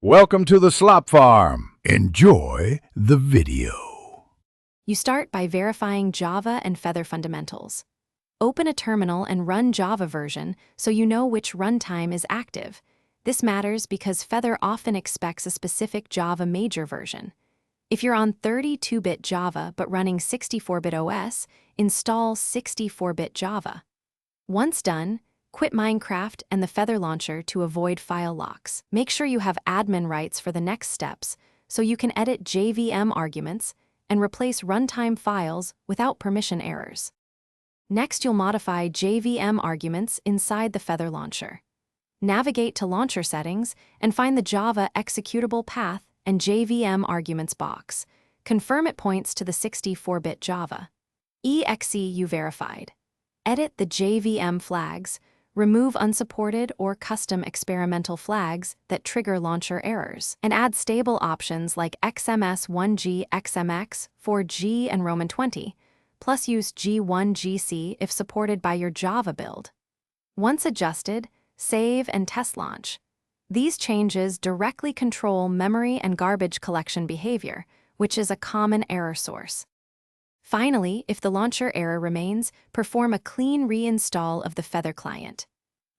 Welcome to the Slop Farm. Enjoy the video. You start by verifying Java and Feather fundamentals. Open a terminal and run Java version so you know which runtime is active. This matters because Feather often expects a specific Java major version. If you're on 32-bit Java but running 64-bit OS, install 64-bit Java. Once done, quit Minecraft and the Feather launcher to avoid file locks. Make sure you have admin rights for the next steps so you can edit JVM arguments and replace runtime files without permission errors. Next, you'll modify JVM arguments inside the Feather launcher. Navigate to Launcher Settings and find the Java executable path and JVM arguments box. Confirm it points to the 64-bit Java. EXE you verified. Edit the JVM flags. Remove unsupported or custom experimental flags that trigger launcher errors, and add stable options like XMS1G, XMX, 4G, and Roman 20, plus use G1GC if supported by your Java build. Once adjusted, save and test launch. These changes directly control memory and garbage collection behavior, which is a common error source. Finally, if the launcher error remains, perform a clean reinstall of the Feather client.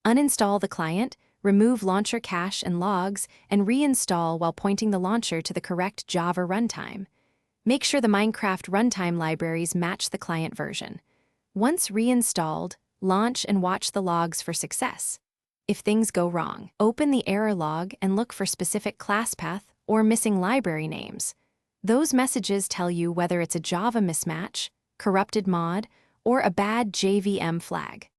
Uninstall the client, remove launcher cache and logs, and reinstall while pointing the launcher to the correct Java runtime. Make sure the Minecraft runtime libraries match the client version. Once reinstalled, launch and watch the logs for success. If things go wrong, open the error log and look for specific class path or missing library names. Those messages tell you whether it's a Java mismatch, corrupted mod, or a bad JVM flag.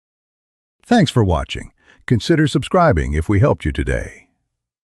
Thanks for watching. Consider subscribing if we helped you today.